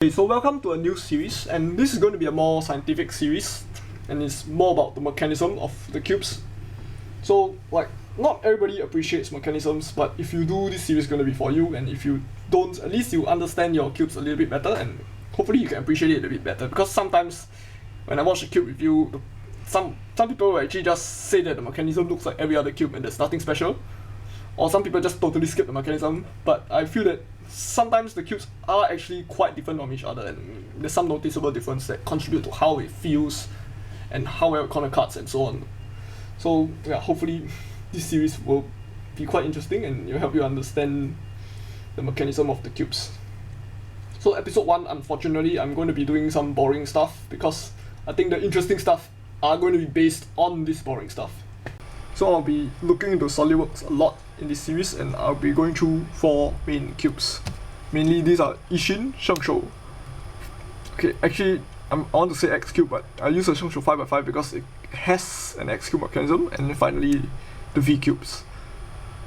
Okay, so welcome to a new series, and this is going to be a more scientific series, and it's more about the mechanism of the cubes. So, like, not everybody appreciates mechanisms, but if you do, this series is going to be for you, and if you don't, at least you understand your cubes a little bit better, and hopefully you can appreciate it a bit better, because sometimes when I watch a cube review, some people will actually just say that the mechanism looks like every other cube and there's nothing special, or some people just totally skip the mechanism, but I feel that sometimes the cubes are actually quite different from each other, and there's some noticeable difference that contribute to how it feels and how well it corner cuts and so on. So yeah, hopefully this series will be quite interesting and it'll help you understand the mechanism of the cubes. So episode 1, unfortunately, I'm going to be doing some boring stuff because I think the interesting stuff are going to be based on this boring stuff. So I'll be looking into SolidWorks a lot in this series, and I'll be going through 4 main cubes. Mainly these are Ishin, Shengshou. Okay, actually I want to say X cube, but I use a Shengshou 5x5 because it has an X cube mechanism, and then finally the V cubes.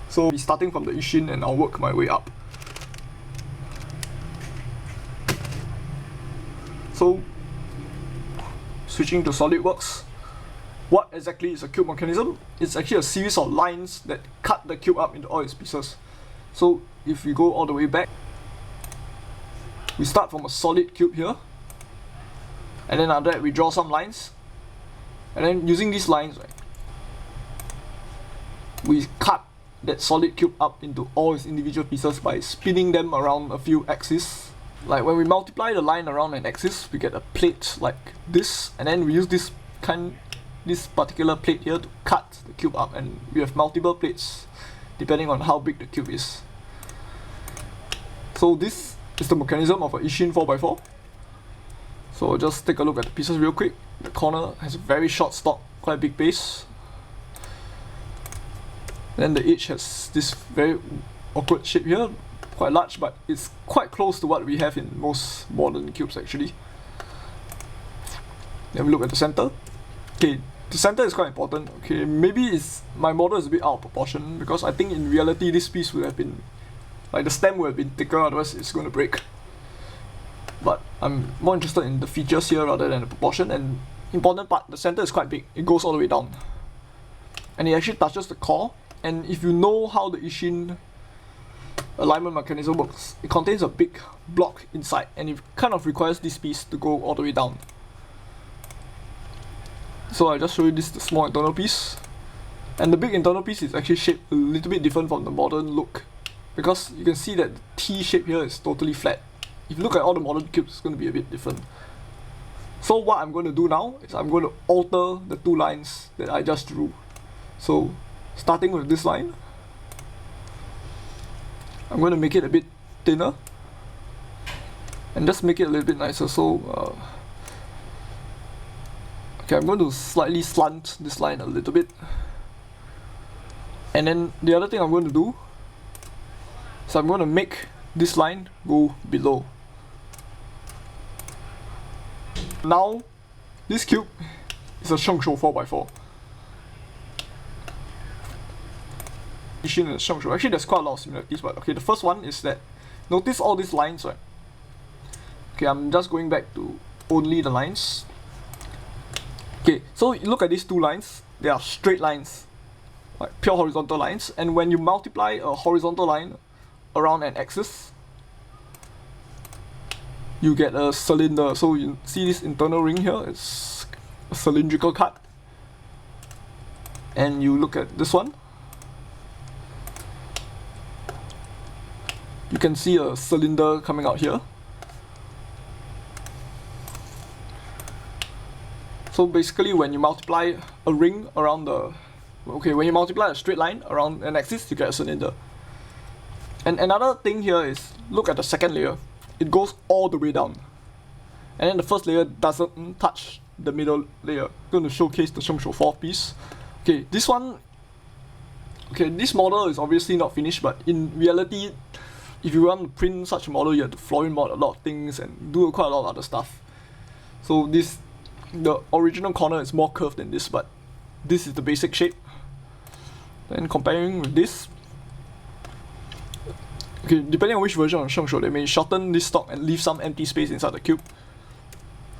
So I'll be starting from the Ishin and I'll work my way up. So switching to SolidWorks, what exactly is a cube mechanism? It's actually a series of lines that cut the cube up into all its pieces. So if we go all the way back, we start from a solid cube here, and then after that we draw some lines, and then using these lines, right, we cut that solid cube up into all its individual pieces by spinning them around a few axes. Like when we multiply the line around an axis, we get a plate like this, and then we use this particular plate here to cut the cube up, and we have multiple plates depending on how big the cube is. So this is the mechanism of a Ishin 4x4. So just take a look at the pieces real quick. The corner has a very short stock, quite big base. Then the edge has this very awkward shape here, quite large, but it's quite close to what we have in most modern cubes actually. Then we look at the center. Okay, the center is quite important. Okay, maybe my model is a bit out of proportion because I think in reality this piece would have been, like the stem would have been thicker, otherwise it's going to break. But I'm more interested in the features here rather than the proportion, and important part, the center is quite big. It goes all the way down. And it actually touches the core, and if you know how the Ishin alignment mechanism works, it contains a big block inside, and it kind of requires this piece to go all the way down. So I just show you this, the small internal piece, and the big internal piece is actually shaped a little bit different from the modern look, because you can see that the T shape here is totally flat. If you look at all the modern cubes, it's going to be a bit different. So what I'm going to do now is I'm going to alter the 2 lines that I just drew. So starting with this line, I'm going to make it a bit thinner and just make it a little bit nicer. So okay, I'm going to slightly slant this line a little bit, and then the other thing I'm going to do is I'm going to make this line go below. Now this cube is a Shengshou 4x4. Ishin and Shengshou. Actually there's quite a lot of similarities, but okay, the first one is that notice all these lines, right? Okay, I'm just going back to only the lines. Okay, so you look at these 2 lines, they are straight lines, like pure horizontal lines, and when you multiply a horizontal line around an axis, you get a cylinder. So you see this internal ring here, it's a cylindrical cut, and you look at this one, you can see a cylinder coming out here. So basically when you multiply a ring around when you multiply a straight line around an axis, you get a cylinder. And another thing here is, look at the second layer. It goes all the way down. And then the first layer doesn't touch the middle layer. I'm going to showcase the Shengshou 4 piece. Okay, this model is obviously not finished, but in reality, if you want to print such a model, you have to Florin mod a lot of things and do quite a lot of other stuff. So the original corner is more curved than this, but this is the basic shape. Then comparing with this, Okay, depending on which version of Shengshou, they may shorten this stock and leave some empty space inside the cube.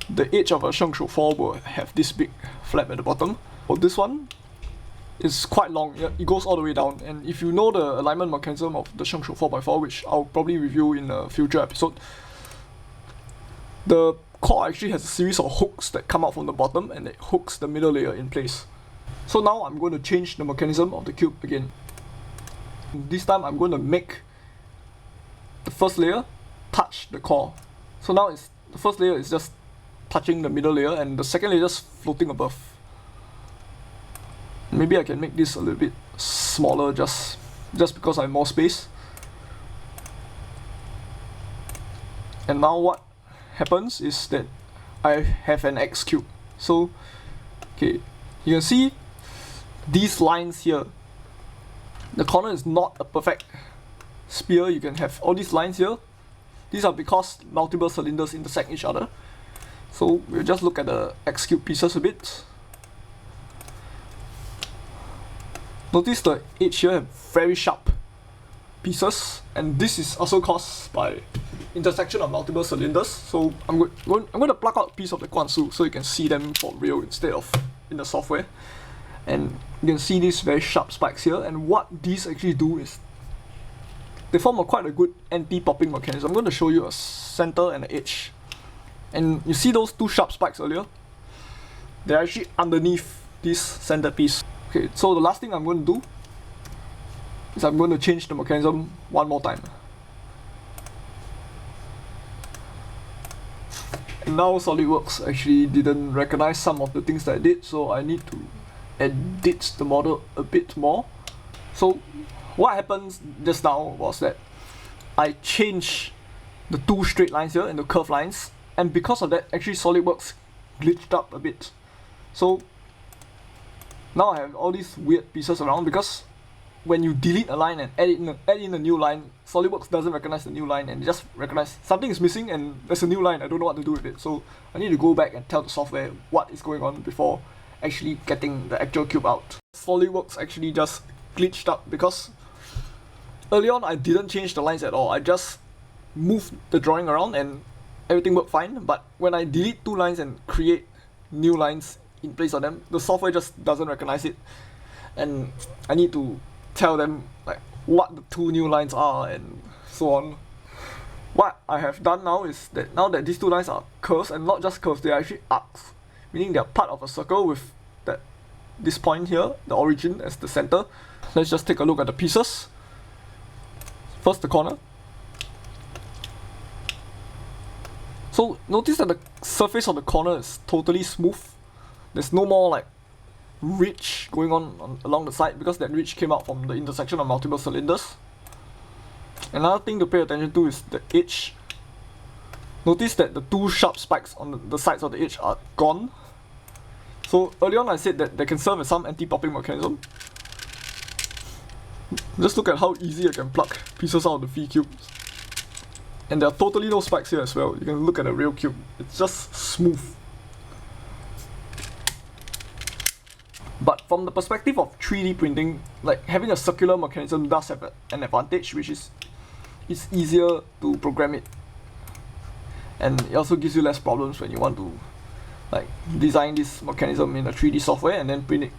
The edge of a Shengshou 4 will have this big flap at the bottom. For this one, it's quite long, it goes all the way down, and if you know the alignment mechanism of the Shengshou 4x4, which I'll probably review in a future episode, the core actually has a series of hooks that come out from the bottom and it hooks the middle layer in place. So now I'm going to change the mechanism of the cube again. This time I'm going to make the first layer touch the core. So now the first layer is just touching the middle layer and the second layer just floating above. Maybe I can make this a little bit smaller just because I have more space. And now what happens is that I have an X cube. So, okay, you can see these lines here. The corner is not a perfect sphere. You can have all these lines here. These are because multiple cylinders intersect each other. So we'll just look at the X cube pieces a bit. Notice the edge here have very sharp pieces, and this is also caused by intersection of multiple cylinders. So I'm going to plug out a piece of the Guansu so you can see them for real instead of in the software. And you can see these very sharp spikes here, and what these actually do is they form quite a good anti-popping mechanism. I'm going to show you a center and an edge. And you see those two sharp spikes earlier? They're actually underneath this center piece. Okay, so the last thing I'm going to do is I'm going to change the mechanism one more time. And now SolidWorks actually didn't recognize some of the things that I did, so I need to edit the model a bit more. So what happened just now was that I changed the two straight lines here into curved lines, and because of that actually SolidWorks glitched up a bit. So now I have all these weird pieces around because when you delete a line and add in a new line, SolidWorks doesn't recognize the new line and it just recognizes something is missing and there's a new line. I don't know what to do with it. So I need to go back and tell the software what is going on before actually getting the actual cube out. SolidWorks actually just glitched up because early on I didn't change the lines at all. I just moved the drawing around and everything worked fine. But when I delete two lines and create new lines in place of them, the software just doesn't recognize it, and I need to tell them like what the two new lines are and so on. What I have done now is that now that these two lines are curves, and not just curves, they are actually arcs, meaning they are part of a circle with this point here, the origin, as the center. Let's just take a look at the pieces. First, the corner. So notice that the surface of the corner is totally smooth. There's no more like ridge going on along the side because that ridge came out from the intersection of multiple cylinders. Another thing to pay attention to is the edge. Notice that the two sharp spikes on the sides of the edge are gone. So early on I said that they can serve as some anti-popping mechanism. Just look at how easy I can pluck pieces out of the V cubes. And there are totally no spikes here as well. You can look at the real cube. It's just smooth. But from the perspective of 3D printing, like having a circular mechanism does have an advantage, which is it's easier to program it. And it also gives you less problems when you want to like design this mechanism in a 3D software and then print it.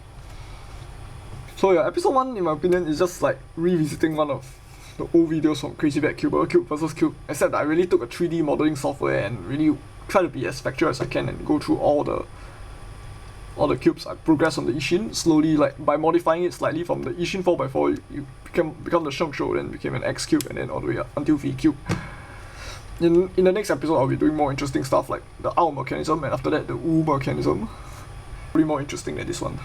So yeah, episode 1 in my opinion is just like revisiting one of the old videos from Crazybadcuber, Cube versus Cube, except that I really took a 3D modeling software and really try to be as factual as I can and go through all the cubes. I progressed on the Ishin slowly, like by modifying it slightly from the Ishin 4x4, you become the Shengshou, then became an X cube, and then all the way up until V cube. In the next episode, I'll be doing more interesting stuff like the OW mechanism, and after that the U mechanism. Pretty more interesting than this one.